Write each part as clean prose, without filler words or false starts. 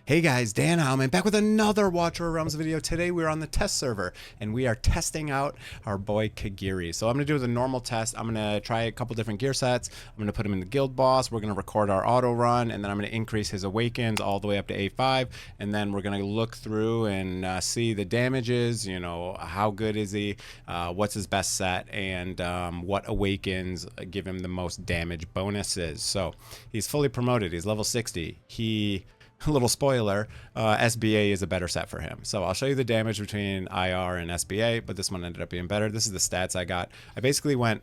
Hey guys, Dan Howman back with another Watcher Realms video. Today we're on the test server and we are testing out our boy Kigiri. So I'm going to do the normal test. I'm going to try a couple different gear sets. I'm going to put him in the guild boss. We're going to record our auto run and then I'm going to increase his awakens all the way up to A5. And then we're going to look through and see the damages, you know, how good is he, what's his best set, and what awakens give him the most damage bonuses. So he's fully promoted. He's level 60. A little spoiler, SBA is a better set for him. So I'll show you the damage between IR and SBA, but this one ended up being better. This is the stats I got. I basically went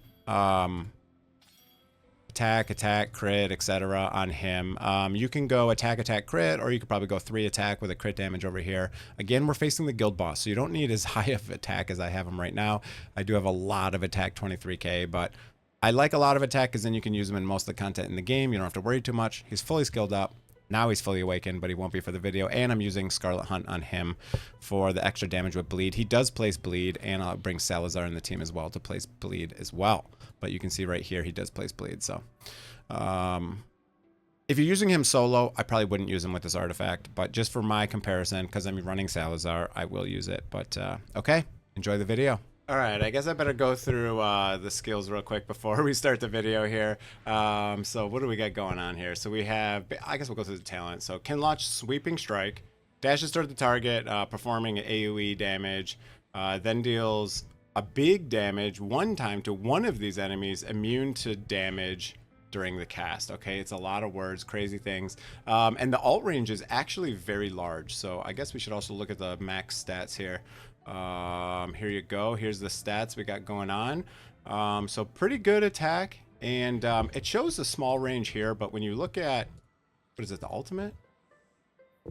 attack, crit, etc. on him. You can go attack, crit, or you could probably go 3 attack with a crit damage over here. Again, we're facing the guild boss, so you don't need as high of attack as I have him right now. I do have a lot of attack, 23k, but I like a lot of attack because then you can use him in most of the content in the game. You don't have to worry too much. He's fully skilled up. Now he's fully awakened, but he won't be for the video. And I'm using Scarlet Hunt on him for the extra damage with bleed. He does place bleed, and I'll bring Salazar in the team as well to place bleed as well. But you can see right here, he does place bleed. So if you're using him solo, I probably wouldn't use him with this artifact. But just for my comparison, because I'm running Salazar, I will use it. But okay, enjoy the video. All right, I guess I better go through the skills real quick before we start the video here. So what do we got going on here? So we have, I guess we'll go through the talent. So can launch Sweeping Strike, dashes toward the target, performing AoE damage, then deals a big damage one time to one of these enemies, immune to damage during the cast. Okay, it's a lot of words, crazy things. And the alt range is actually very large. So I guess we should also look at the max stats here. Here you go. Here's the stats we got going on. So pretty good attack, and it shows a small range here, but when you look at, what is it, the ultimate?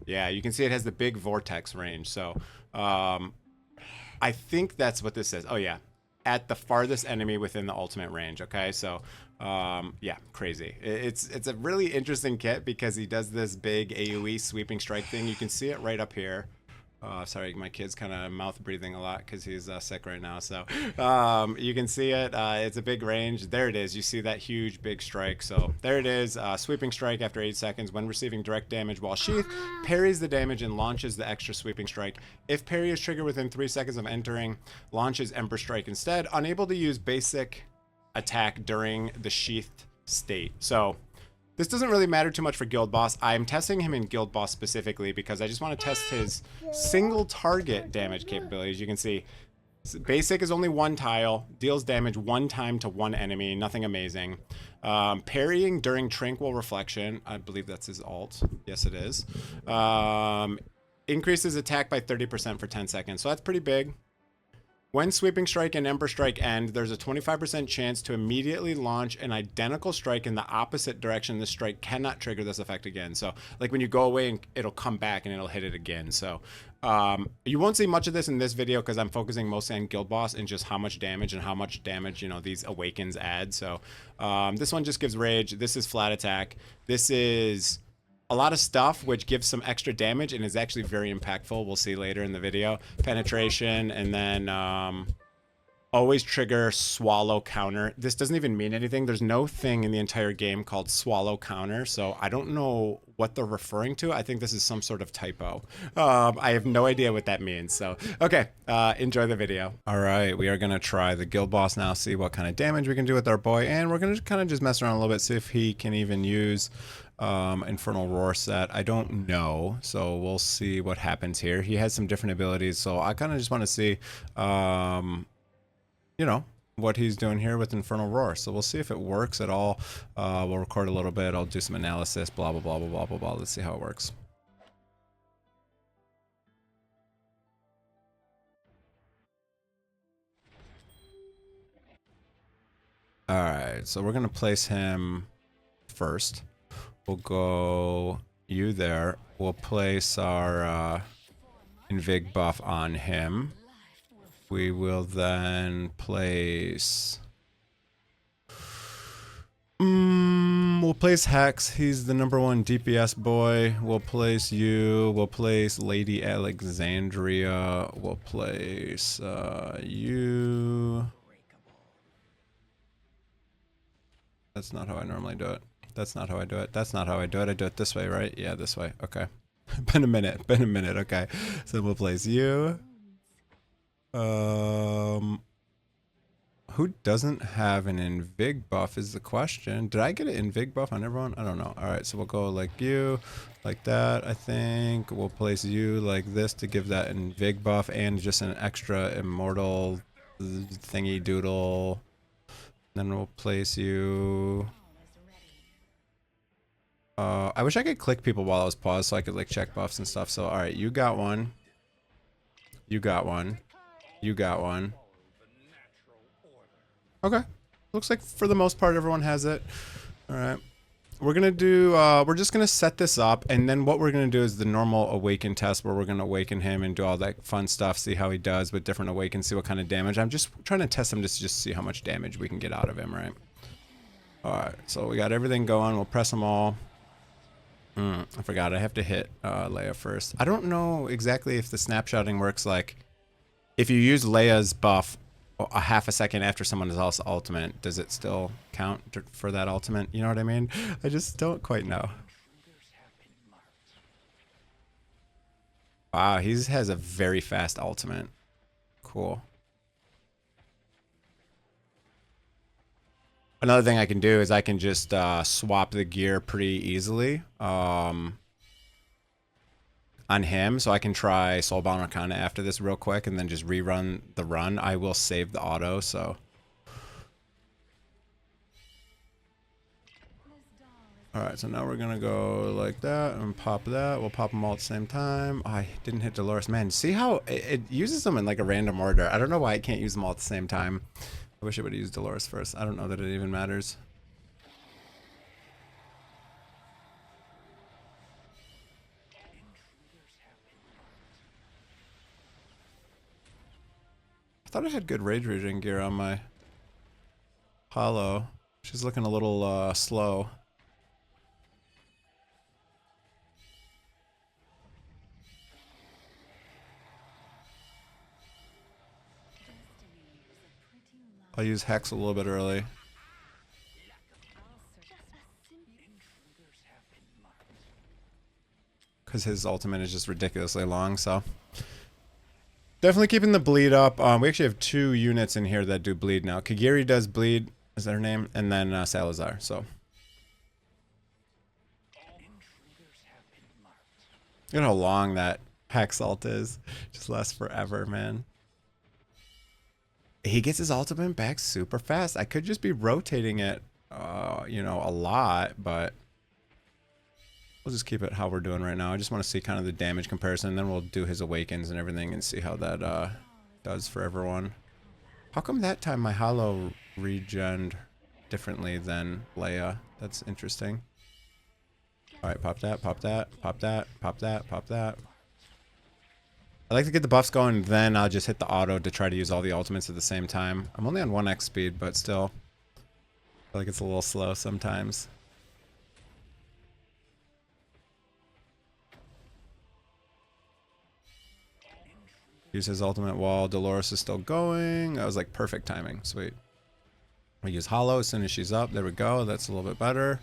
Yeah, you can see it has the big vortex range. So I think that's what this is. Oh yeah, at the farthest enemy within the ultimate range. Okay, so yeah, crazy. It's a really interesting kit because he does this big AoE sweeping strike thing. You can see it right up here. Sorry, my kid's kind of mouth breathing a lot because he's sick right now. So you can see it. It's a big range. There it is. You see that huge big strike. So there it is. Sweeping strike after 8 seconds. When receiving direct damage while sheath, parries the damage and launches the extra sweeping strike. If parry is triggered within 3 seconds of entering, launches Ember Strike instead. Unable to use basic attack during the sheathed state. So this doesn't really matter too much for Guild Boss. I'm testing him in Guild Boss specifically because I just want to test his single target damage capabilities. You can see basic is only 1 tile, deals damage 1 time to 1 enemy, nothing amazing. Parrying during Tranquil Reflection, I believe that's his alt. Yes, it is. Increases attack by 30% for 10 seconds, so that's pretty big. When Sweeping Strike and Ember Strike end, there's a 25% chance to immediately launch an identical strike in the opposite direction. This strike cannot trigger this effect again. So like when you go away, and it'll come back and it'll hit it again. So you won't see much of this in this video because I'm focusing mostly on Guild Boss and just how much damage, you know, these awakens add. So this one just gives rage. This is flat attack. This is a lot of stuff which gives some extra damage and is actually very impactful. We'll see later in the video. Penetration, and then always trigger swallow counter. This doesn't even mean anything. There's no thing in the entire game called swallow counter, so I don't know what they're referring to. I think this is some sort of typo. I have no idea what that means. So okay, enjoy the video. All right, we are gonna try the guild boss now, see what kind of damage we can do with our boy, and we're gonna kind of just mess around a little bit, see if he can even use Infernal Roar set. I don't know, so we'll see what happens here. He has some different abilities, so I kind of just want to see you know, what he's doing here with Infernal Roar. So we'll see if it works at all. We'll record a little bit, I'll do some analysis, blah blah blah blah blah blah blah. Let's see how it works. All right, so we're gonna place him first. We'll go you there. We'll place our Invig buff on him. We will then place... we'll place Hex. He's the #1 DPS boy. We'll place you. We'll place Lady Alexandria. We'll place you. That's not how I normally do it. That's not how I do it. That's not how I do it. I do it this way, right? Yeah, this way. Okay. Been a minute. Been a minute. Okay. So we'll place you. Who doesn't have an invig buff is the question. Did I get an invig buff on everyone? I don't know. All right, so we'll go like you, like that. I think we'll place you like this to give that invig buff and just an extra immortal thingy doodle. Then we'll place you. I wish I could click people while I was paused so I could like check buffs and stuff. So all right, you got one. You got one. You got one. Okay. Looks like for the most part everyone has it. Alright. We're gonna do, we're just gonna set this up, and then what we're gonna do is the normal awaken test where we're gonna awaken him and do all that fun stuff, see how he does with different awakens, see what kind of damage. I'm just trying to test him to just see how much damage we can get out of him, right? Alright, so we got everything going. We'll press them all. I forgot, I have to hit Leia first. I don't know exactly if the snapshotting works like, if you use Leia's buff a half a second after someone is also ultimate, does it still count for that ultimate? You know what I mean? I just don't quite know. Wow, he has a very fast ultimate. Cool. Another thing I can do is I can just swap the gear pretty easily on him, so I can try Soulbound Arcana after this real quick and then just rerun the run. I will save the auto, so. Alright, so now we're gonna go like that and pop that. We'll pop them all at the same time. Oh, I didn't hit Dolores. Man, see how it uses them in like a random order. I don't know why I can't use them all at the same time. I wish I would have used Dolores first. I don't know that it even matters. I thought I had good rage raging gear on my Hollow. She's looking a little slow. I'll use Hex a little bit early. Because his ultimate is just ridiculously long, so. Definitely keeping the bleed up. We actually have 2 units in here that do bleed now. Kigiri does bleed, is that her name? And then Salazar, so. Look at how long that Hex ult is. Just lasts forever, man. He gets his ultimate back super fast. I could just be rotating it, you know, a lot, but we'll just keep it how we're doing right now. I just want to see kind of the damage comparison, and then we'll do his awakens and everything and see how that does for everyone. How come that time my Hollow regened differently than Leia? That's interesting. Alright, pop that, pop that, pop that, pop that, pop that. I like to get the buffs going, then I'll just hit the auto to try to use all the ultimates at the same time. I'm only on 1x speed, but still. I feel like it's a little slow sometimes. Use his ultimate while Dolores is still going. That was like perfect timing. Sweet. We use Hollow as soon as she's up. There we go. That's a little bit better.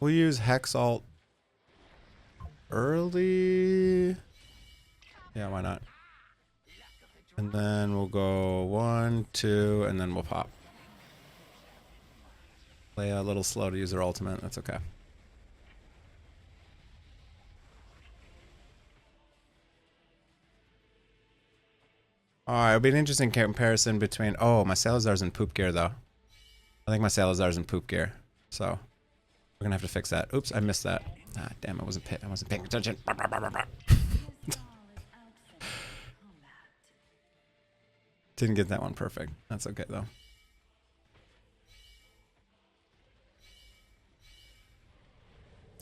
We'll use Hex ult early. Yeah, why not? And then we'll go 1, 2, and then we'll pop. Leia a little slow to use her ultimate. That's okay. Alright, it'll be an interesting comparison between... Oh, my Salazar's in poop gear, though. I think my Salazar's in poop gear. So, we're gonna have to fix that. Oops, I missed that. Ah, damn, I wasn't paying attention. Didn't get that one perfect. That's okay, though.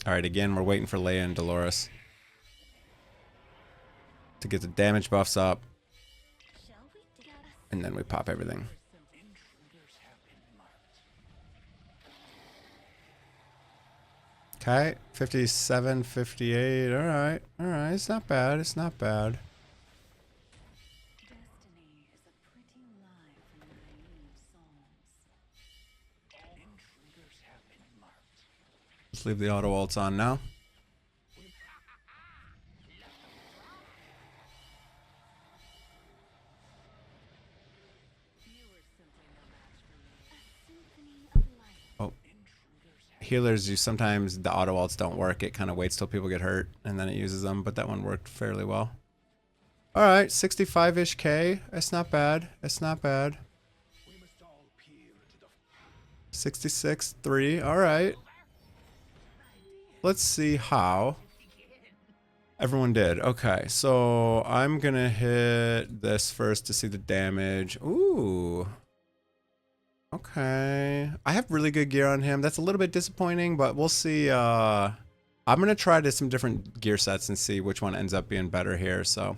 Alright, again, we're waiting for Leia and Dolores to get the damage buffs up. And then we pop everything. Okay, 57, 58. Alright, alright. It's not bad. It's not bad. Let's leave the auto ults on now. healers, you sometimes the auto ults don't work. It kind of waits till people get hurt and then it uses them, but that one worked fairly well. All right, 65-ish K. It's not bad. It's not bad. 66.3. All right. Let's see how everyone did. Okay, so I'm gonna hit this first to see the damage. Ooh. Okay. I have really good gear on him. That's a little bit disappointing, but we'll see. I'm gonna try some different gear sets and see which one ends up being better here. So,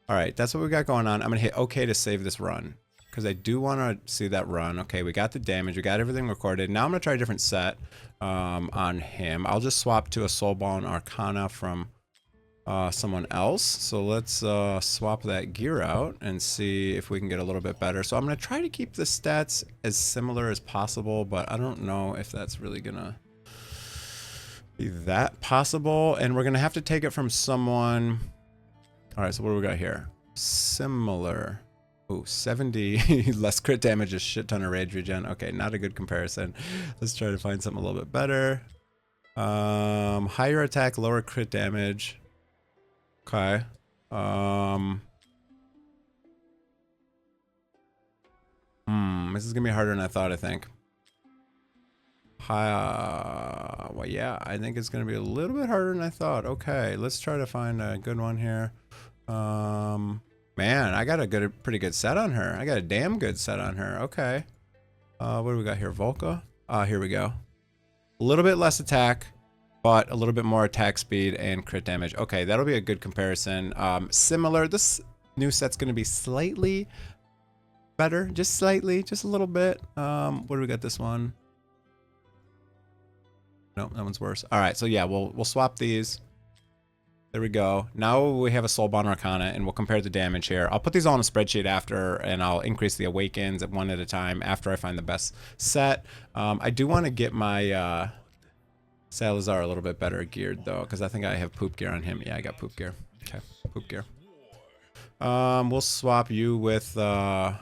all right, that's what we got going on. I'm gonna hit OK to save this run because I do want to see that run. Okay, we got the damage. We got everything recorded. Now I'm gonna try a different set on him. I'll just swap to a Soulbound Arcana from someone else. So let's swap that gear out and see if we can get a little bit better. So I'm going to try to keep the stats as similar as possible, but I don't know if that's really going to be that possible. And we're going to have to take it from someone. All right, so what do we got here? Similar. Oh, 70 less crit damage, a shit ton of rage regen. Okay, not a good comparison. Let's try to find something a little bit better. Higher attack, lower crit damage. Okay. This is gonna be harder than I thought, I think. Well, yeah, I think it's gonna be a little bit harder than I thought. Okay, let's try to find a good one here. Man, I got a pretty good set on her. I got a damn good set on her. Okay. What do we got here? Volca? Here we go. A little bit less attack, but a little bit more attack speed and crit damage. Okay, that'll be a good comparison. Similar. This new set's going to be slightly better, just slightly, just a little bit. What do we got? This one? No, that one's worse. All right, so yeah, we'll swap these. There we go. Now we have a Soulbound Arcana, and we'll compare the damage here. I'll put these all in a spreadsheet after, and I'll increase the Awakens at one at a time after I find the best set. I do want to get my Salazar a little bit better geared, though, because I think I have poop gear on him. Yeah, I got poop gear. Okay, poop gear. We'll swap you with... Yeah,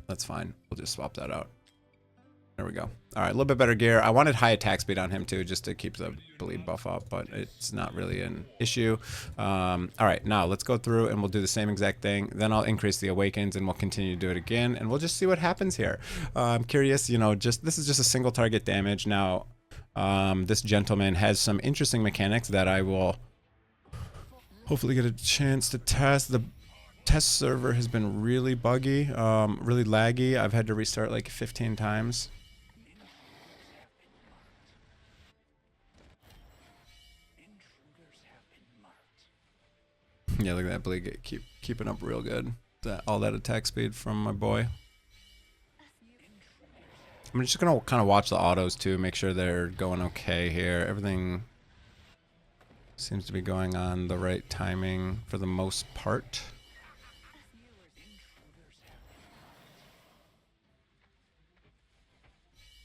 that's fine. We'll just swap that out. There we go. All right, a little bit better gear. I wanted high attack speed on him too, just to keep the bleed buff up, but it's not really an issue. All right, now let's go through and we'll do the same exact thing. Then I'll increase the Awakens and we'll continue to do it again, and we'll just see what happens here. I'm curious, you know, this is just a single target damage. Now, this gentleman has some interesting mechanics that I will hopefully get a chance to test. The test server has been really buggy, really laggy. I've had to restart like 15 times. Yeah, look at that bleed keeping up real good. All that attack speed from my boy. I'm just gonna kind of watch the autos too, make sure they're going okay here. Everything seems to be going on the right timing for the most part.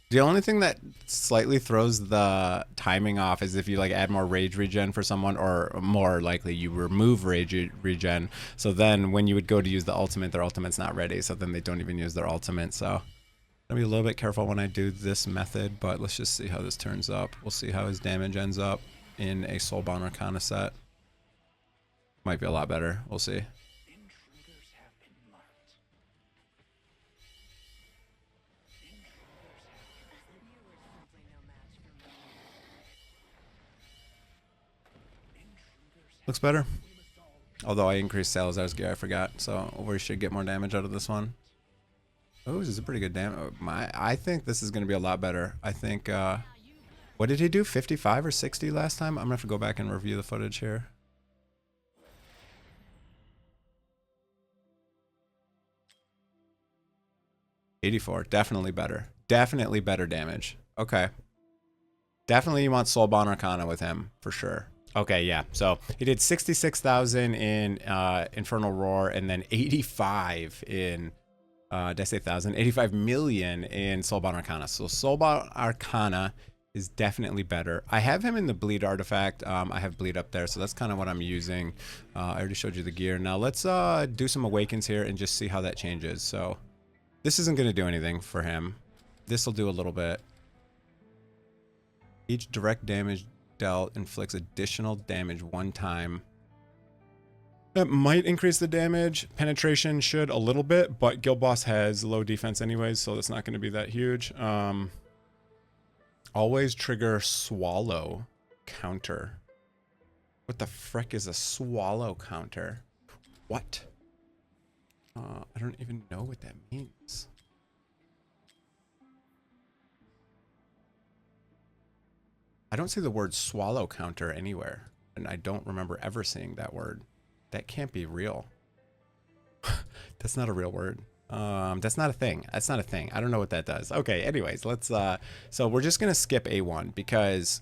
The only thing that slightly throws the timing off is if you like add more rage regen for someone, or more likely you remove rage regen. So then when you would go to use the ultimate, their ultimate's not ready. So then they don't even use their ultimate. So I'll be a little bit careful when I do this method, but let's just see how this turns up. We'll see how his damage ends up in a Soulbound Arcana set. Might be a lot better. We'll see. Looks better. Although I increased Salazar's gear, I forgot. So we should get more damage out of this one. Oh, this is a pretty good damage. I think this is going to be a lot better. I think, what did he do? 55 or 60 last time? I'm going to have to go back and review the footage here. $84. Definitely better. Definitely better damage. Okay. Definitely you want Soulbound Arcana with him, for sure. Okay, yeah. So he did 66,000 in Infernal Roar, and then 85 in, did I say 1,000? 85 million in Soulbound Arcana. So Soulbound Arcana is definitely better. I have him in the bleed artifact. I have bleed up there, so that's kind of what I'm using. I already showed you the gear. Now let's do some Awakens here and just see how that changes. So This isn't going to do anything for him. This will do a little bit. Each direct damage dealt inflicts additional damage one time. That might increase the damage. Penetration should a little bit, but Guild Boss has low defense anyways, so it's not going to be that huge. Always trigger swallow counter. What the frick is a swallow counter? What? I don't even know what that means. I don't see the word swallow counter anywhere, and I don't remember ever seeing that word. That can't be real. That's not a real word. That's not a thing. That's not a thing. I don't know what that does. Okay, anyways, let's so we're just gonna skip A1 because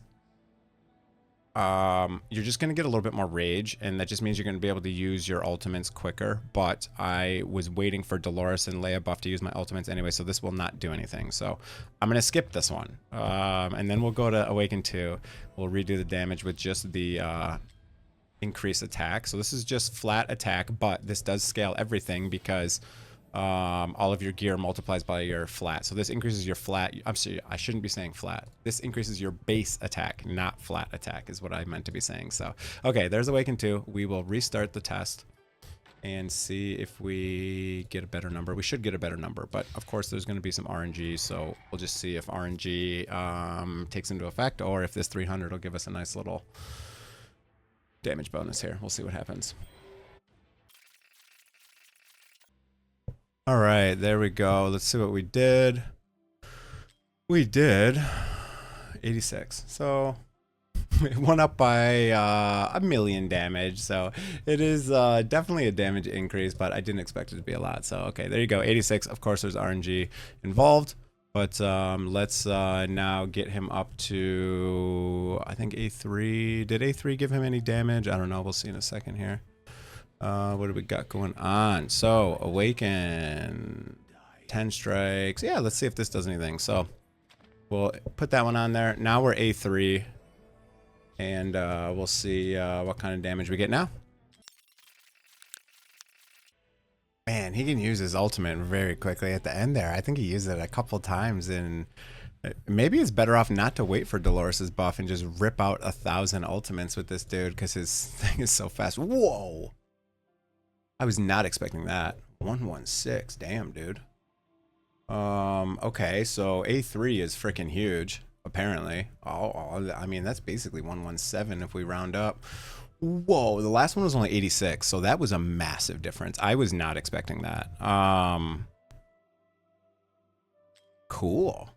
you're just gonna get a little bit more rage, and that just means you're gonna be able to use your ultimates quicker. But I was waiting for Dolores and Leia buff to use my ultimates anyway, so this will not do anything. So I'm gonna skip this one, and then we'll go to Awaken 2. We'll redo the damage with just the increase attack. So this is just flat attack, but this does scale everything because all of your gear multiplies by your flat. So this increases your flat. I'm sorry, I shouldn't be saying flat. This increases your base attack, not flat attack is what I meant to be saying. So, okay, there's Awaken 2. We will restart the test and see if we get a better number. We should get a better number, but of course there's going to be some RNG. So we'll just see if RNG takes into effect, or if this 300 will give us a nice little damage bonus here. We'll see what happens. All right, there we go. Let's see what we did. We did 86. So it went up by 1,000,000 damage. So it is definitely a damage increase, but I didn't expect it to be a lot. So, okay, there you go. 86. Of course, there's RNG involved. But let's now get him up to, I think, A3. Did A3 give him any damage? I don't know. We'll see in a second here. What do we got going on? So, Awaken. 10 strikes. Yeah, let's see if this does anything. So, we'll put that one on there. Now we're A3. And we'll see what kind of damage we get now. Man, he can use his ultimate very quickly at the end there. I think he used it a couple times, and maybe it's better off not to wait for Dolores's buff and just rip out 1,000 ultimates with this dude because his thing is so fast. Whoa! I was not expecting that. 116, damn, dude. Okay, so A3 is freaking huge, apparently. Oh, I mean, that's basically 117 if we round up. Whoa, the last one was only 86, so that was a massive difference. I was not expecting that. Cool.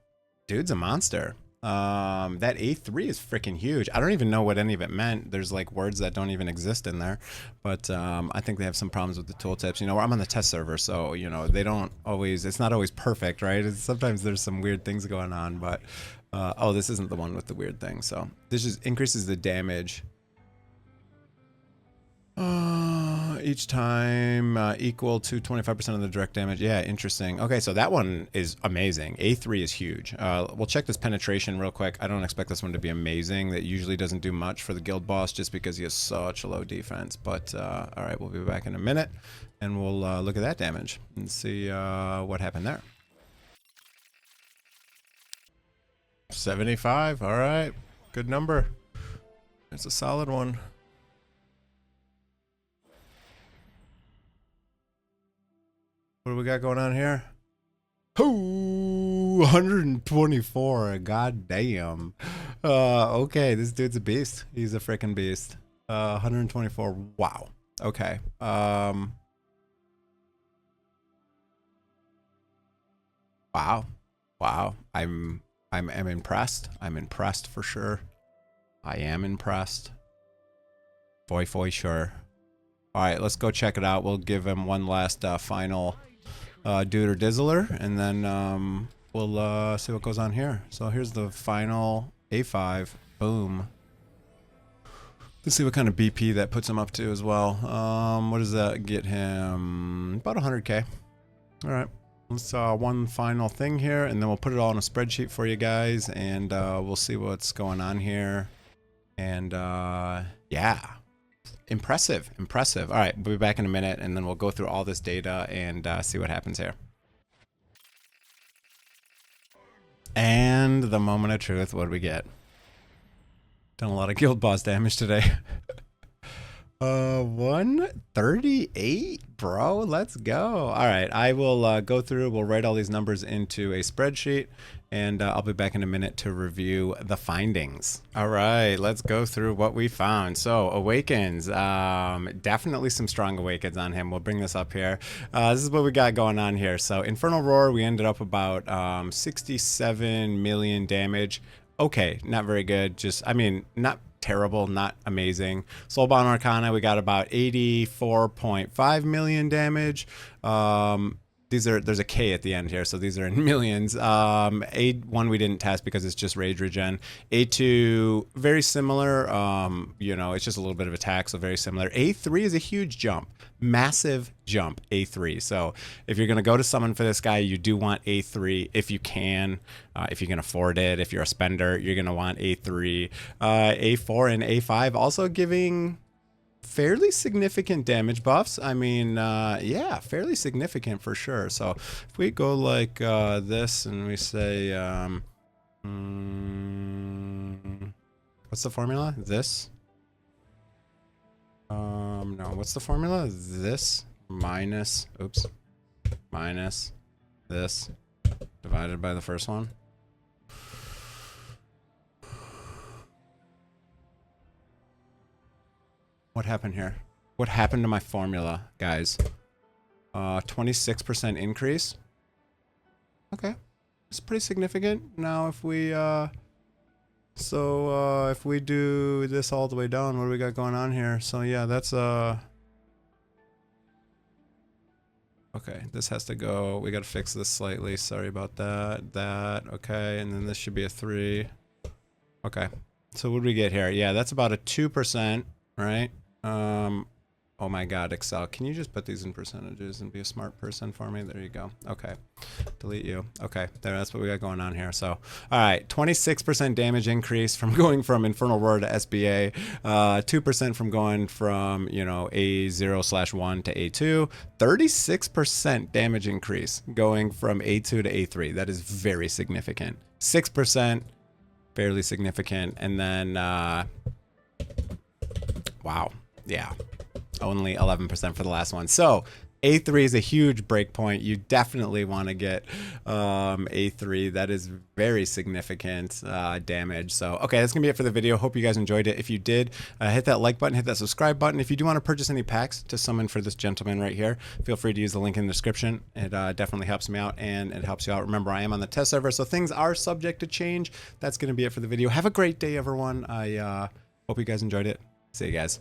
Dude's a monster. That A3 is freaking huge. I don't even know what any of it meant. There's like words that don't even exist in there. But I think they have some problems with the tooltips. You know, I'm on the test server, so, you know, they don't always, it's not always perfect, right? Sometimes there's some weird things going on, but, oh, this isn't the one with the weird thing. So this just increases the damage. Each time equal to 25% of the direct damage. Yeah, interesting. Okay, so that one is amazing. A3 is huge. We'll check this penetration real quick. I don't expect this one to be amazing. That usually doesn't do much for the guild boss just because he has such a low defense. But all right, we'll be back in a minute and we'll look at that damage and see what happened there. 75. All right, good number. It's a solid one. What do we got going on here? Oh, 124. God damn. Okay, this dude's a beast. He's a freaking beast. 124. Wow. Okay. Wow. Wow. I'm impressed. I'm impressed for sure. I am impressed. For sure. All right, let's go check it out. We'll give him one last final dude or dizzler, and then we'll see what goes on here. So here's the final A5. Boom. Let's see what kind of BP that puts him up to as well. What does that get him? About 100K. All right. Let's one final thing here, and then we'll put it all in a spreadsheet for you guys, and we'll see what's going on here. And yeah. Impressive. All right, we'll be back in a minute, and then we'll go through all this data and see what happens here. And the moment of truth, what do we get? Done a lot of guild boss damage today. 138, bro. Let's go. All right, I will go through. We'll write all these numbers into a spreadsheet, and I'll be back in a minute to review the findings. All right, let's go through what we found. So Awakens, definitely some strong Awakens on him. We'll bring this up here. This is what we got going on here. So Infernal Roar, we ended up about 67 million damage. Okay, not very good. Just, I mean, not terrible, not amazing. Soulbound Arcana, we got about 84.5 million damage. There's a K at the end here, so these are in millions. A1 we didn't test because it's just rage regen. A2, very similar. You know, it's just a little bit of attack, so very similar. A3 is a huge jump, massive jump. A3. So if you're gonna go to summon for this guy, you do want A3 if you can, if you can afford it. If you're a spender, you're gonna want A3. A4 and A5 also giving fairly significant damage buffs. I mean, yeah, fairly significant for sure. So if we go like this and we say, what's the formula? This? No, what's the formula? This minus, oops, minus this divided by the first one. What happened here? What happened to my formula, guys? 26% increase. Okay, it's pretty significant. Now if we if we do this all the way down, what do we got going on here? So yeah, that's okay, this has to go. We got to fix this slightly. Sorry about that. Okay, and then this should be a 3. Okay, so what do we get here? Yeah, that's about a 2%, right? Oh my god, Excel, can you just put these in percentages and be a smart person for me? There you go. Okay, delete you. Okay, that's what we got going on here. So all right, 26% damage increase from going from Infernal Roar to SBA, 2% from going from, you know, A0/1 to A2, 36% damage increase going from A2 to A3. That is very significant. 6%, fairly significant. And then wow, yeah, only 11% for the last one. So A3 is a huge breakpoint. You definitely want to get A3. That is very significant damage. So, okay, that's going to be it for the video. Hope you guys enjoyed it. If you did, hit that like button, hit that subscribe button. If you do want to purchase any packs to summon for this gentleman right here, feel free to use the link in the description. It definitely helps me out, and it helps you out. Remember, I am on the test server, so things are subject to change. That's going to be it for the video. Have a great day, everyone. I hope you guys enjoyed it. See you guys.